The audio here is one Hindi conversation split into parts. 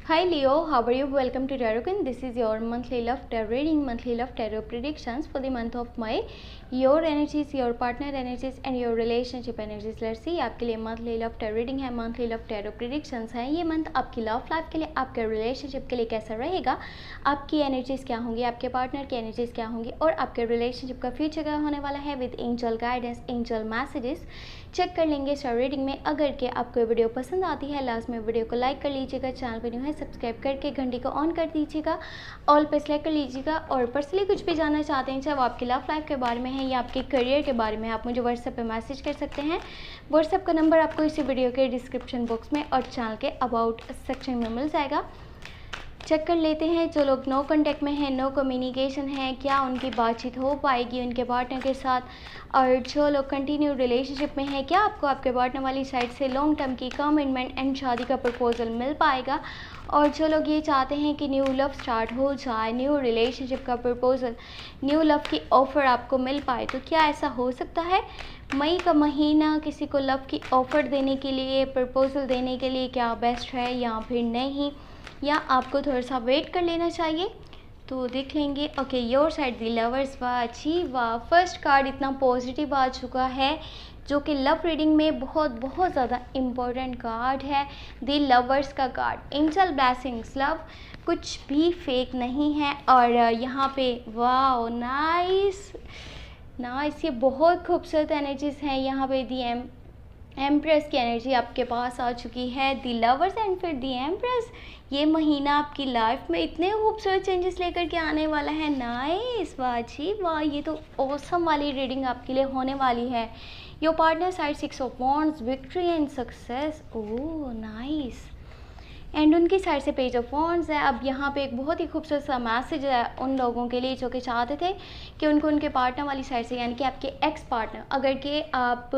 Hi Leo, how are you? Welcome to Tarot. This is your monthly love tarot reading, monthly love tarot predictions for the month of May. Your energies, your partner energies and your relationship energies. Let's see आपके लिए monthly love tarot reading है, monthly love tarot predictions है. ये मंथ आपकी लव लाइफ के लिए, आपके रिलेशनशिप के लिए कैसा रहेगा, आपकी एनर्जीज क्या होंगी, आपके पार्टनर की एनर्जीज क्या होंगी और आपके रिलेशनशिप का फ्यूचर क्या होने वाला है with angel guidance, angel messages check कर लेंगे इस रीडिंग में. अगर के आपको वीडियो पसंद आती है लास्ट में वीडियो को लाइक कर लीजिएगा, चैनल पर न्यू है सब्सक्राइब करके घंटी को ऑन कर दीजिएगा, ऑल पे सेलेक्ट कर लीजिएगा. और पर्सनली कुछ भी जानना चाहते हैं, चाहे वो आपकी लव लाइफ के बारे में है या आपके करियर के बारे में, आप मुझे व्हाट्सएप पे मैसेज कर सकते हैं. व्हाट्सएप का नंबर आपको इसी वीडियो के डिस्क्रिप्शन बॉक्स में और चैनल के अबाउट सेक्शन में मिल जाएगा. चेक कर लेते हैं जो लोग नो कांटेक्ट में हैं, नो कम्युनिकेशन है, क्या उनकी बातचीत हो पाएगी उनके पार्टनर के साथ. और जो लोग कंटिन्यू रिलेशनशिप में हैं, क्या आपको आपके पार्टनर वाली साइड से लॉन्ग टर्म की कमिटमेंट एंड शादी का प्रपोजल मिल पाएगा. और जो लोग ये चाहते हैं कि न्यू लव स्टार्ट हो जाए, न्यू रिलेशनशिप का प्रपोजल, न्यू लव की ऑफ़र आपको मिल पाए, तो क्या ऐसा हो सकता है. मई का महीना किसी को लव की ऑफ़र देने के लिए, प्रपोजल देने के लिए क्या बेस्ट है या फिर नहीं, या आपको थोड़ा सा वेट कर लेना चाहिए, तो देख लेंगे. Okay, your side the lovers. वाह अच्छी वाह, फर्स्ट कार्ड इतना पॉजिटिव आ चुका है जो कि लव रीडिंग में बहुत ज़्यादा इम्पोर्टेंट कार्ड है. दी लवर्स का कार्ड, एंजल ब्लेसिंग्स, लव कुछ भी फेक नहीं है. और यहाँ पे वाह नाइस नाइस, ये बहुत खूबसूरत एनर्जीज हैं. यहाँ पे दी एम्प्रेस की एनर्जी आपके पास आ चुकी है, दी लवर्स एंड फिर दी एम्प्रेस. ये महीना आपकी लाइफ में इतने खूबसूरत चेंजेस लेकर के आने वाला है. नाइस वाह जी वाह, ये तो ऑसम वाली रीडिंग आपके लिए होने वाली है. Your partner side 6 of wands, victory and success. Oh nice. And उनकी साइड से पेज ऑफ वॉन्ड्स है. अब यहाँ पे एक बहुत ही खूबसूरत सा मैसेज है उन लोगों के लिए जो कि चाहते थे कि उनको उनके पार्टनर वाली साइड से, यानी कि आपके एक्स पार्टनर, अगर के आप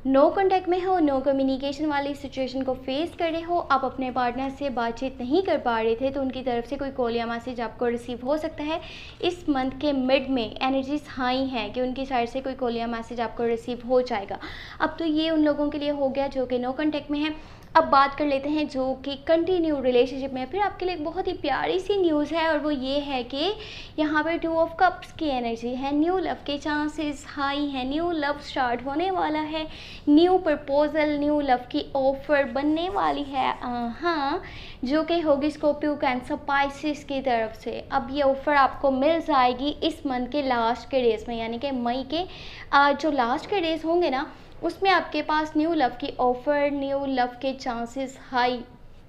नो कांटेक्ट में हो, नो कम्युनिकेशन वाली सिचुएशन को फेस कर रहे हो, आप अपने पार्टनर से बातचीत नहीं कर पा रहे थे, तो उनकी तरफ से कोई कॉल या मैसेज आपको रिसीव हो सकता है. इस मंथ के मिड में एनर्जीज हाई हैं कि उनकी साइड से कोई कॉल या मैसेज आपको रिसीव हो जाएगा. अब तो ये उन लोगों के लिए हो गया जो कि नो कांटेक्ट में है. अब बात कर लेते हैं जो कि कंटिन्यू रिलेशनशिप में. फिर आपके लिए एक बहुत ही प्यारी सी न्यूज़ है और वो ये है कि यहाँ पे 2 ऑफ कप्स की एनर्जी है. न्यू लव के चांसेस हाई हैं, न्यू लव स्टार्ट होने वाला है, न्यू प्रपोजल, न्यू लव की ऑफर बनने वाली है. हाँ, जो कि होगी स्कॉर्पियो, कैंसर, पाइसेस की तरफ से. अब ये ऑफ़र आपको मिल जाएगी इस मंथ के लास्ट के डेज़ में, यानी कि मई के जो लास्ट के डेज़ होंगे ना, उसमें आपके पास न्यू लव की ऑफ़र, न्यू लव के चांसेस हाई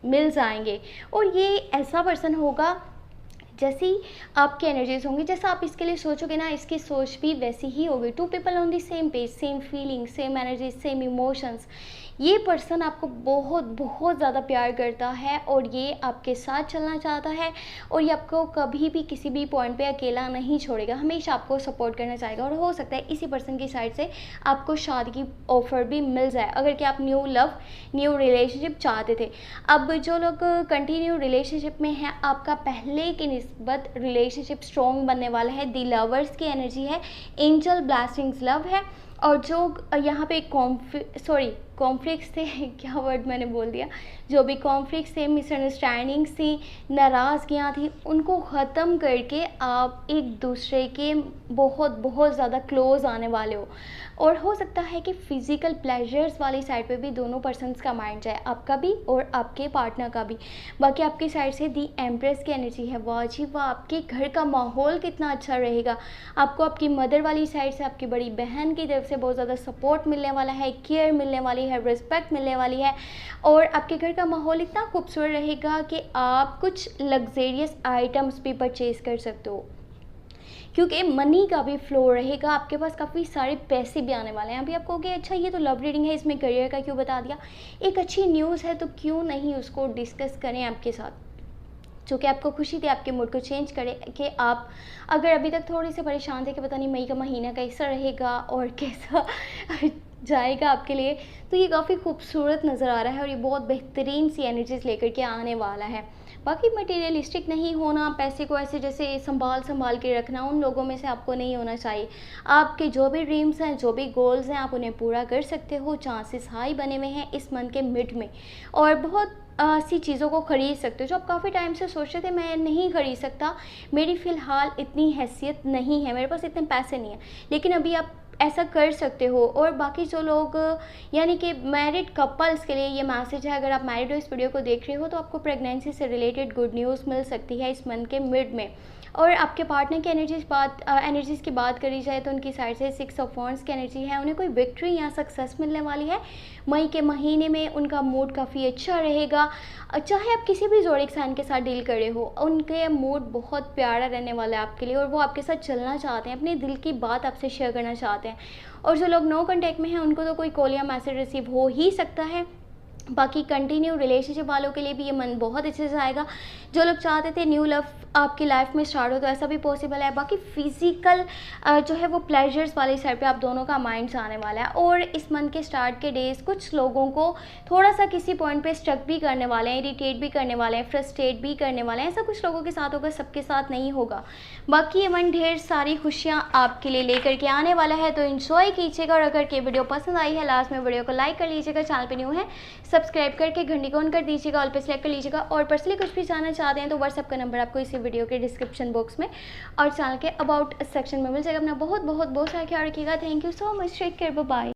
मिल जाएंगे. और ये ऐसा पर्सन होगा, जैसी आपकी एनर्जीज होंगी, जैसा आप इसके लिए सोचोगे ना, इसकी सोच भी वैसी ही होगी. 2 people on the same page, same feeling, same energy, same emotions. ये पर्सन आपको बहुत ज़्यादा प्यार करता है और ये आपके साथ चलना चाहता है और ये आपको कभी भी किसी भी पॉइंट पे अकेला नहीं छोड़ेगा, हमेशा आपको सपोर्ट करना चाहेगा. और हो सकता है इसी पर्सन की साइड से आपको शादी की ऑफ़र भी मिल जाए, अगर कि आप न्यू लव, न्यू रिलेशनशिप चाहते थे. अब जो लोग कंटिन्यू रिलेशनशिप में हैं, आपका पहले की निस्बत रिलेशनशिप स्ट्रॉन्ग बनने वाला है. दी लवर्स की एनर्जी है, एंजल ब्लेसिंग्स लव है. और जो यहाँ पे कॉन्फ्लिक्ट्स थे क्या वर्ड मैंने बोल दिया, जो भी कॉन्फ्लिक्ट्स थे, मिसअंडरस्टैंडिंग्स थी, नाराज़गियाँ थी, उनको ख़त्म करके आप एक दूसरे के बहुत ज़्यादा क्लोज आने वाले हो. और हो सकता है कि फ़िज़िकल प्लेजर्स वाली साइड पे भी दोनों पर्सन्स का माइंड जाए, आपका भी और आपके पार्टनर का भी. बाकी आपकी साइड से दी एम्प्रेस की एनर्जी है. वाह जी वाह, आपके घर का माहौल कितना अच्छा रहेगा. आपको आपकी मदर वाली साइड से, आपकी बड़ी बहन की तरफ से बहुत ज़्यादा सपोर्ट मिलने वाला है, केयर मिलने वाली है, रिस्पेक्ट मिलने वाली है. और आपके घर का माहौल इतना खूबसूरत रहेगा कि आप कुछ लग्जेरियस आइटम्स भी परचेज़ कर सकते हो, क्योंकि मनी का भी फ्लो रहेगा. आपके पास काफ़ी सारे पैसे भी आने वाले हैं. अभी आपको कहोगे अच्छा ये तो लव रीडिंग है, इसमें करियर का क्यों बता दिया. एक अच्छी न्यूज़ है तो क्यों नहीं उसको डिस्कस करें आपके साथ, जो कि आपको खुशी थी, आपके मूड को चेंज करे. कि आप अगर अभी तक थोड़े से परेशान थे कि पता नहीं मई का महीना कैसा रहेगा और कैसा जाएगा आपके लिए। तो ये काफ़ी खूबसूरत नज़र आ रहा है और ये बहुत बेहतरीन सी एनर्जीज लेकर के आने वाला है। बाकी मटेरियलिस्टिक नहीं होना, पैसे को ऐसे जैसे संभाल के रखना, उन लोगों में से आपको नहीं होना चाहिए। आपके जो भी ड्रीम्स हैं, जो भी गोल्स हैं, आप उन्हें पूरा कर सकते हो। चांसेस हाई बने हुए हैं इस मंथ के मिड में, और बहुत सी चीज़ों को ख़रीद सकते हो जो आप काफ़ी टाइम से सोच रहे थे मैं नहीं ख़रीद सकता, मेरी फ़िलहाल इतनी हैसियत नहीं है, मेरे पास इतने पैसे नहीं हैं, लेकिन अभी आप ऐसा कर सकते हो। और बाकी जो लोग यानी कि मैरिड कपल्स के लिए ये मैसेज है, अगर आप मैरिड हो इस वीडियो को देख रहे हो तो आपको प्रेगनेंसी से रिलेटेड गुड न्यूज़ मिल सकती है इस मंथ के मिड में। और आपके पार्टनर की एनर्जीज़ की बात करी जाए तो उनकी साइड से 6 ऑफ वॉन्ड्स की एनर्जी है, उन्हें कोई विक्ट्री या सक्सेस मिलने वाली है। मई के महीने में उनका मूड काफ़ी अच्छा रहेगा, चाहे आप किसी भी ज़ोडिएक साइन के साथ डील कर रहे हो, उनके मूड बहुत प्यारा रहने वाला है आपके लिए, और वो आपके साथ चलना चाहते हैं, अपने दिल की बात आपसे शेयर करना चाहते हैं। और जो लोग नो कॉन्टैक्ट में हैं उनको तो कोई कॉल या मैसेज रिसीव हो ही सकता है। बाकी कंटिन्यू रिलेशनशिप वालों के लिए भी ये मन बहुत अच्छे से आएगा। जो लोग चाहते थे न्यू लव आपकी लाइफ में स्टार्ट हो तो ऐसा भी पॉसिबल है। बाकी फिजिकल जो है वो प्लेजर्स वाली साइड पे आप दोनों का माइंड आने वाला है। और इस मंथ के स्टार्ट के डेज कुछ लोगों को थोड़ा सा किसी पॉइंट पे स्ट्रक भी करने वाले हैं, इरिटेट भी करने वाले हैं, फ्रस्ट्रेट भी करने वाले हैं। ऐसा कुछ लोगों के साथ होगा, सबके साथ नहीं होगा। बाकी ये मन ढेर सारी खुशियाँ आपके लिए लेकर के आने वाला है, तो इन्जॉय कीजिएगा। और अगर ये वीडियो पसंद आई है लास्ट में वीडियो को लाइक कर लीजिएगा, चैनल पर न्यू है सब्सक्राइब करके घंटी को ऑन कर दीजिएगा, ऑल पे सेलेक्ट कर लीजिएगा। और पर्सनली कुछ भी जानना चाहते हैं तो व्हाट्सएप का नंबर आपको इसी वीडियो के डिस्क्रिप्शन बॉक्स में और चैनल के अबाउट सेक्शन में मिल जाएगा। अपना बहुत बहुत बहुत सारा ख्याल रखिएगा। Thank you so much, take care, bye bye.